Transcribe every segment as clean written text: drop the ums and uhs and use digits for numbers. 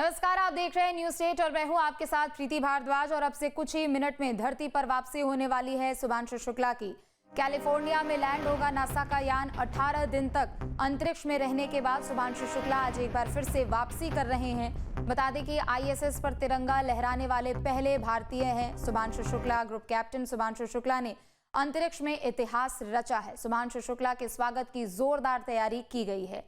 नमस्कार, आप देख रहे हैं न्यूज़ 8 और मैं हूं आपके साथ प्रीति भारद्वाज। और अब से कुछ ही मिनट में धरती पर वापसी होने वाली है शुभांशु शुक्ला की। कैलिफोर्निया में लैंड होगा नासा का यान। 18 दिन तक अंतरिक्ष में रहने के बाद शुभांशु शुक्ला आज एक बार फिर से वापसी कर रहे हैं। बता दें कि ISS पर तिरंगा लहराने वाले पहले भारतीय हैं शुभांशु शुक्ला। ग्रुप कैप्टन शुभांशु शुक्ला ने अंतरिक्ष में इतिहास रचा है। शुभांशु शुक्ला के स्वागत की जोरदार तैयारी की गई है।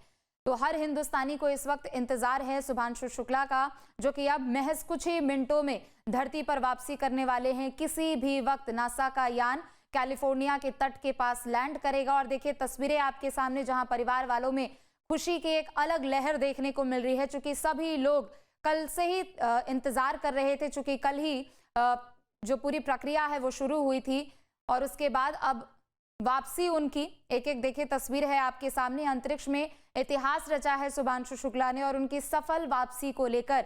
तो हर हिंदुस्तानी को इस वक्त इंतजार है शुभांशु शुक्ला का, जो कि अब महज कुछ ही मिनटों में धरती पर वापसी करने वाले हैं। किसी भी वक्त नासा का यान कैलिफोर्निया के तट के पास लैंड करेगा। और देखिए तस्वीरें आपके सामने, जहां परिवार वालों में खुशी की एक अलग लहर देखने को मिल रही है। चूंकि सभी लोग कल से ही इंतजार कर रहे थे, चूंकि कल ही जो पूरी प्रक्रिया है वो शुरू हुई थी और उसके बाद अब वापसी उनकी एक एक देखिए तस्वीर है आपके सामने। अंतरिक्ष में इतिहास रचा है शुभांशु शुक्ला ने और उनकी सफल वापसी को लेकर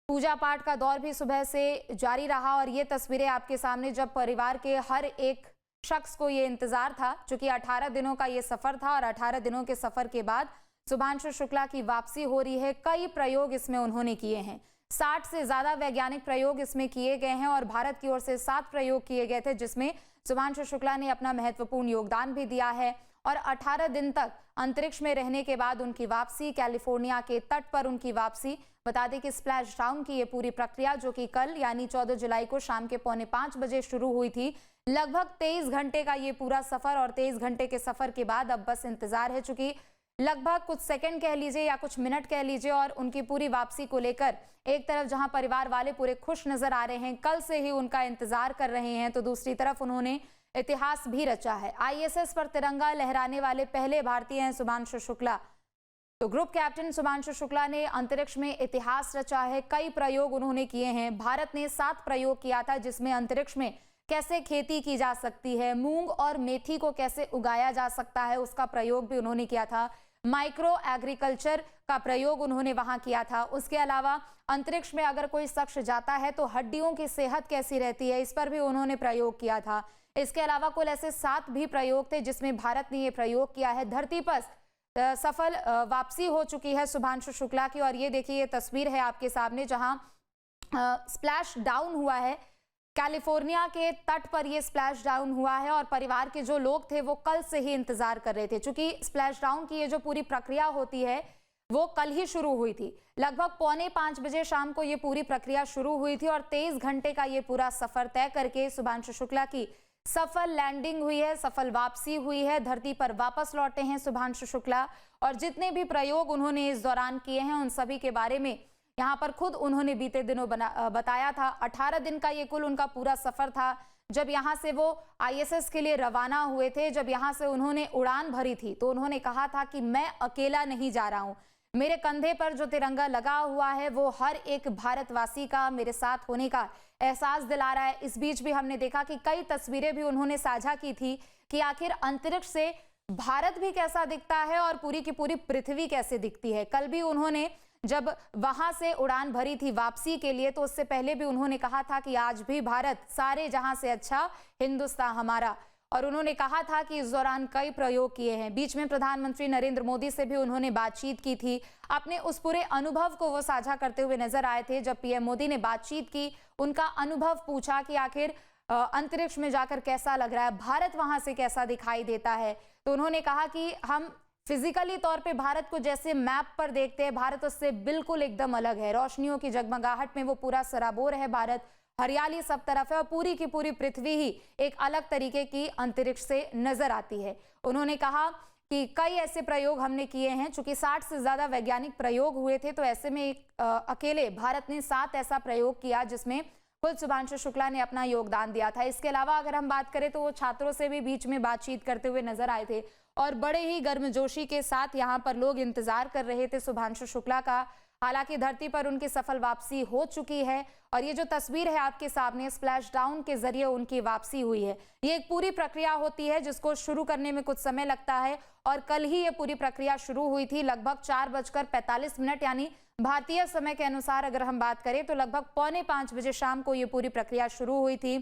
पूजा पाठ का दौर भी सुबह से जारी रहा। और ये तस्वीरें आपके सामने, जब परिवार के हर एक शख्स को ये इंतजार था, क्योंकि 18 दिनों का ये सफर था और 18 दिनों के सफर के बाद शुभांशु शुक्ला की वापसी हो रही है। कई प्रयोग इसमें उन्होंने किए हैं, 60 से ज्यादा वैज्ञानिक प्रयोग इसमें किए गए हैं और भारत की ओर से 7 प्रयोग किए गए थे, जिसमें शुभांशु शुक्ला ने अपना महत्वपूर्ण योगदान भी दिया है। और 18 दिन तक अंतरिक्ष में रहने के बाद उनकी वापसी, कैलिफोर्निया के तट पर उनकी वापसी। बता दें कि स्प्लैश डाउन की ये पूरी प्रक्रिया, जो कि कल यानी 14 जुलाई को शाम के 4:45 बजे शुरू हुई थी, लगभग 23 घंटे का ये पूरा सफर। और 23 घंटे के सफर के बाद अब बस इंतजार है, चूंकि लगभग कुछ सेकंड कह लीजिए या कुछ मिनट कह लीजिए, और उनकी पूरी वापसी को लेकर एक तरफ जहां परिवार वाले पूरे खुश नजर आ रहे हैं, कल से ही उनका इंतजार कर रहे हैं, तो दूसरी तरफ उन्होंने इतिहास भी रचा है। ISS पर तिरंगा लहराने वाले पहले भारतीय हैं शुभांशु शुक्ला। तो ग्रुप कैप्टन शुभांशु शुक्ला ने अंतरिक्ष में इतिहास रचा है। कई प्रयोग उन्होंने किए हैं। भारत ने 7 प्रयोग किया था, जिसमें अंतरिक्ष में कैसे खेती की जा सकती है, मूंग और मेथी को कैसे उगाया जा सकता है, उसका प्रयोग भी उन्होंने किया था। माइक्रो एग्रीकल्चर का प्रयोग उन्होंने वहां किया था। उसके अलावा अंतरिक्ष में अगर कोई शख्स जाता है तो हड्डियों की सेहत कैसी रहती है, इस पर भी उन्होंने प्रयोग किया था। इसके अलावा कुल ऐसे 7 भी प्रयोग थे जिसमें भारत ने ये प्रयोग किया है। धरती पर सफल वापसी हो चुकी है शुभांशु शुक्ला की। और ये देखिए ये तस्वीर है आपके सामने, जहां स्प्लैश डाउन हुआ है कैलिफोर्निया के तट पर। ये स्प्लैश डाउन हुआ है और परिवार के जो लोग थे वो कल से ही इंतजार कर रहे थे, क्योंकि स्प्लैश डाउन की ये जो पूरी प्रक्रिया होती है वो कल ही शुरू हुई थी। लगभग 4:45 बजे शाम को ये पूरी प्रक्रिया शुरू हुई थी और 23 घंटे का ये पूरा सफर तय करके शुभांशु शुक्ला की सफल लैंडिंग हुई है, सफल वापसी हुई है। धरती पर वापस लौटे हैं शुभांशु शुक्ला। और जितने भी प्रयोग उन्होंने इस दौरान किए हैं उन सभी के बारे में यहाँ पर खुद उन्होंने बीते दिनों बताया था। 18 दिन का ये कुल उनका पूरा सफर था। जब यहाँ से वो ISS के लिए रवाना हुए थे, जब यहाँ से उन्होंने उड़ान भरी थी, तो उन्होंने कहा था कि मैं अकेला नहीं जा रहा हूँ, मेरे कंधे पर जो तिरंगा लगा हुआ है वो हर एक भारतवासी का मेरे साथ होने का एहसास दिला रहा है। इस बीच भी हमने देखा कि कई तस्वीरें भी उन्होंने साझा की थी कि आखिर अंतरिक्ष से भारत भी कैसा दिखता है और पूरी की पूरी पृथ्वी कैसे दिखती है। कल भी उन्होंने जब वहां से उड़ान भरी थी वापसी के लिए, तो उससे पहले भी उन्होंने कहा था कि आज भी भारत सारे जहां से अच्छा हिंदुस्तान हमारा। और उन्होंने कहा था कि इस दौरान कई प्रयोग किए हैं। बीच में प्रधानमंत्री नरेंद्र मोदी से भी उन्होंने बातचीत की थी। अपने उस पूरे अनुभव को वो साझा करते हुए नजर आए थे। जब PM मोदी ने बातचीत की, उनका अनुभव पूछा कि आखिर अंतरिक्ष में जाकर कैसा लग रहा है, भारत वहां से कैसा दिखाई देता है, तो उन्होंने कहा कि हम फिजिकली तौर पे भारत को जैसे मैप पर देखते हैं, भारत उससे बिल्कुल एकदम अलग है। रोशनियों की जगमगाहट में वो पूरा सराबोर है भारत, हरियाली सब तरफ है और पूरी की पूरी पृथ्वी ही एक अलग तरीके की अंतरिक्ष से नजर आती है। उन्होंने कहा कि कई ऐसे प्रयोग हमने किए हैं, चूंकि 60 से ज्यादा वैज्ञानिक प्रयोग हुए थे, तो ऐसे में अकेले भारत ने 7 ऐसा प्रयोग किया जिसमें खुद शुभांशु शुक्ला ने अपना योगदान दिया था। इसके अलावा अगर हम बात करें तो वो छात्रों से भी बीच में बातचीत करते हुए नजर आए थे और बड़े ही गर्मजोशी के साथ यहाँ पर लोग इंतजार कर रहे थे शुभांशु शुक्ला का। हालांकि धरती पर उनकी सफल वापसी हो चुकी है और ये जो तस्वीर है आपके सामने, स्प्लैश डाउन के जरिए उनकी वापसी हुई है। ये एक पूरी प्रक्रिया होती है जिसको शुरू करने में कुछ समय लगता है और कल ही ये पूरी प्रक्रिया शुरू हुई थी। लगभग 4:45 यानी भारतीय समय के अनुसार अगर हम बात करें तो लगभग 4:45 बजे शाम को ये पूरी प्रक्रिया शुरू हुई थी।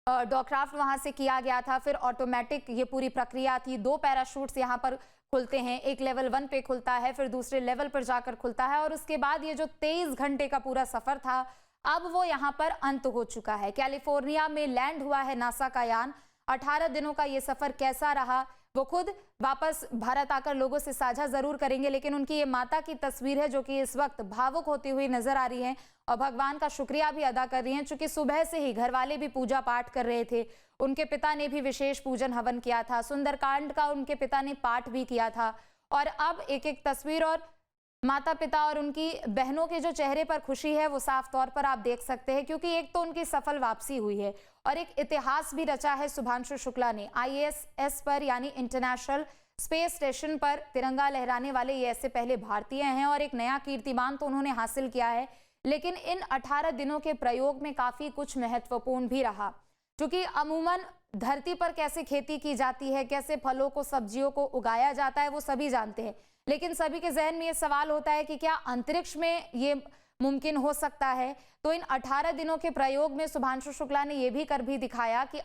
डॉक्राफ्ट वहां से किया गया था, फिर ऑटोमेटिक ये पूरी प्रक्रिया थी। 2 पैराशूट्स यहाँ पर खुलते हैं। एक लेवल 1 पे खुलता है, फिर दूसरे लेवल पर जाकर खुलता है और उसके बाद ये जो 23 घंटे का पूरा सफर था, अब वो यहाँ पर अंत हो चुका है। कैलिफोर्निया में लैंड हुआ है नासा का यान। 18 दिनों का ये सफर कैसा रहा वो खुद वापस भारत आकर लोगों से साझा जरूर करेंगे, लेकिन उनकी ये माता की तस्वीर है जो कि इस वक्त भावुक होती हुई नजर आ रही है और भगवान का शुक्रिया भी अदा कर रही हैं, चूंकि सुबह से ही घर वाले भी पूजा पाठ कर रहे थे। उनके पिता ने भी विशेष पूजन हवन किया था, सुंदरकांड का उनके पिता ने पाठ भी किया था। और अब एक एक तस्वीर और माता पिता और उनकी बहनों के जो चेहरे पर खुशी है वो साफ तौर पर आप देख सकते हैं, क्योंकि एक तो उनकी सफल वापसी हुई है और एक इतिहास भी रचा है शुभांशु शुक्ला ने। ISS पर यानी इंटरनेशनल स्पेस स्टेशन पर तिरंगा लहराने वाले ये ऐसे पहले भारतीय हैं और एक नया कीर्तिमान तो उन्होंने हासिल किया है। लेकिन इन 18 दिनों के प्रयोग में काफी कुछ महत्वपूर्ण भी रहा, क्योंकि अमूमन धरती पर कैसे खेती की जाती है, कैसे फलों को सब्जियों को उगाया जाता है वो सभी जानते हैं, लेकिन सभी के जहन में ये सवाल होता है कि क्या अंतरिक्ष में ये मुमकिन हो सकता है। तो इन 18 दिनों के प्रयोग में शुभांशु शुक्ला ने यह भी कर भी दिखाया कि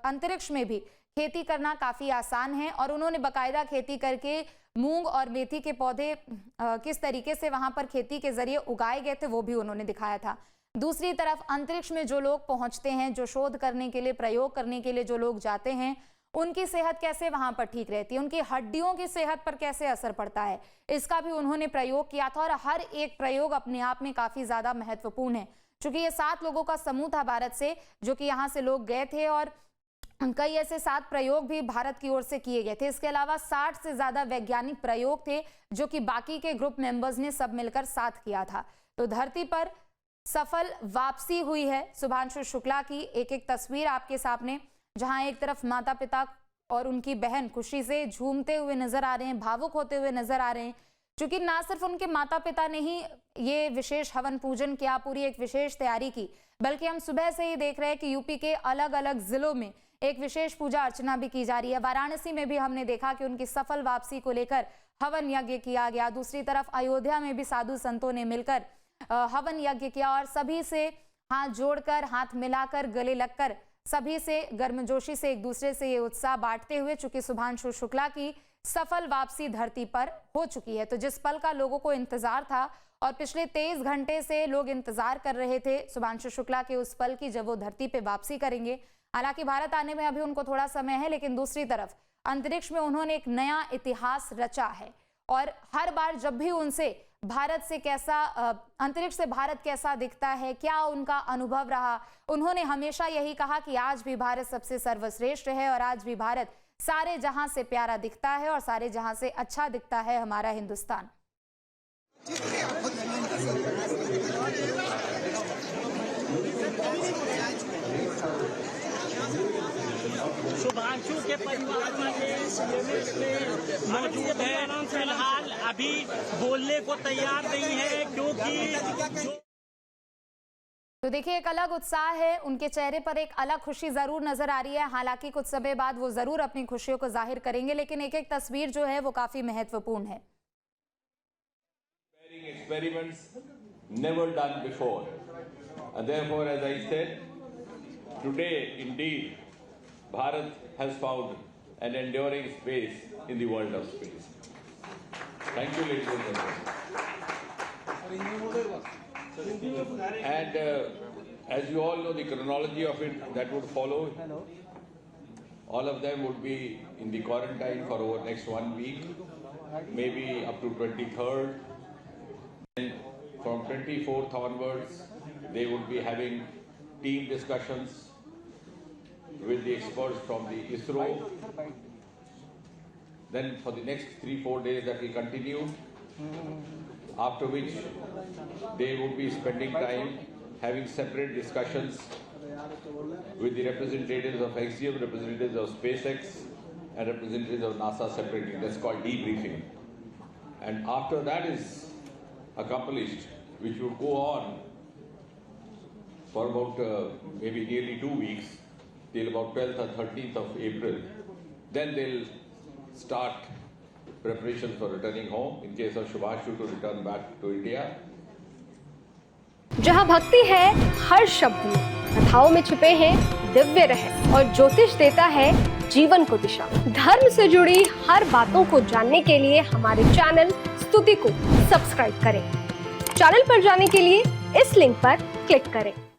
अंतरिक्ष में भी खेती करना काफी आसान है और उन्होंने बाकायदा खेती करके मूंग और मेथी के पौधे किस तरीके से वहां पर खेती के जरिए उगाए गए थे वो भी उन्होंने दिखाया था। दूसरी तरफ अंतरिक्ष में जो लोग पहुंचते हैं, जो शोध करने के लिए, प्रयोग करने के लिए जो लोग जाते हैं, उनकी सेहत कैसे वहां पर ठीक रहती है, उनकी हड्डियों की सेहत पर कैसे असर पड़ता है, इसका भी उन्होंने प्रयोग किया था। और हर एक प्रयोग अपने आप में काफी ज्यादा महत्वपूर्ण है, क्योंकि ये 7 लोगों का समूह था भारत से, जो कि यहाँ से लोग गए थे और कई ऐसे 7 प्रयोग भी भारत की ओर से किए गए थे। इसके अलावा 60 से ज्यादा वैज्ञानिक प्रयोग थे जो कि बाकी के ग्रुप मेंबर्स ने सब मिलकर साथ किया था। तो धरती पर सफल वापसी हुई है शुभांशु शुक्ला की। एक एक तस्वीर आपके सामने, जहां एक तरफ माता पिता और उनकी बहन खुशी से झूमते हुए नजर आ रहे हैं, भावुक होते हुए नजर आ रहे हैं, क्योंकि ना सिर्फ उनके माता पिता ने ही ये विशेष हवन पूजन किया, पूरी एक विशेष तैयारी की, बल्कि हम सुबह से ही देख रहे हैं कि यूपी के अलग अलग जिलों में एक विशेष पूजा अर्चना भी की जा रही है। वाराणसी में भी हमने देखा कि उनकी सफल वापसी को लेकर हवन यज्ञ किया गया। दूसरी तरफ अयोध्या में भी साधु संतों ने मिलकर हवन यज्ञ किया और सभी से हाथ जोड़कर, हाथ मिलाकर, गले लगकर सभी से गर्मजोशी से एक दूसरे से ये उत्साह बांटते हुए, चूंकि शुभांशु शुक्ला की सफल वापसी धरती पर हो चुकी है। तो जिस पल का लोगों को इंतजार था और पिछले 23 घंटे से लोग इंतजार कर रहे थे शुभांशु शुक्ला के उस पल की जब वो धरती पे वापसी करेंगे। हालांकि भारत आने में अभी उनको थोड़ा समय है, लेकिन दूसरी तरफ अंतरिक्ष में उन्होंने एक नया इतिहास रचा है और हर बार जब भी उनसे भारत से कैसा, अंतरिक्ष से भारत कैसा दिखता है, क्या उनका अनुभव रहा, उन्होंने हमेशा यही कहा कि आज भी भारत सबसे सर्वश्रेष्ठ है और आज भी भारत सारे जहां से प्यारा दिखता है और सारे जहां से अच्छा दिखता है हमारा हिंदुस्तान। शुभांशु के परिवार वाले मौजूद हैं, फिलहाल अभी बोलने को तैयार नहीं है, क्योंकि तो देखिए एक अलग उत्साह है, उनके चेहरे पर एक अलग खुशी जरूर नजर आ रही है। हालांकि कुछ समय बाद वो जरूर अपनी खुशियों को जाहिर करेंगे, लेकिन एक एक तस्वीर जो है वो काफी महत्वपूर्ण है। Experiments never done before, and therefore, as I said, today indeed Bharat has found an enduring space in the world of space. Thank you, ladies and gentlemen. And as you all know, the chronology of it that would follow, all of them would be in the quarantine for over next 1 week, maybe up to 23rd. And from 24th onwards, they would be having team discussions with the experts from the ISRO. Then for the next 3-4 days that will continue, after which they would be spending time having separate discussions with the representatives of Axiom, representatives of SpaceX and representatives of NASA separately. That's called debriefing. And after that is accomplished, which would go on for about maybe nearly 2 weeks, till about 12th or 13th of April. Then they'll start preparations for returning home in case of Shubhashu to return back to India. जहाँ भक्ति है हर शब्द में, कथाओं में छुपे हैं दिव्य रहस्य और ज्योतिष देता है जीवन को दिशा। धर्म से जुड़ी हर बातों को जानने के लिए हमारे चैनल स्तुति को सब्सक्राइब करें। चैनल पर जाने के लिए इस लिंक पर क्लिक करें।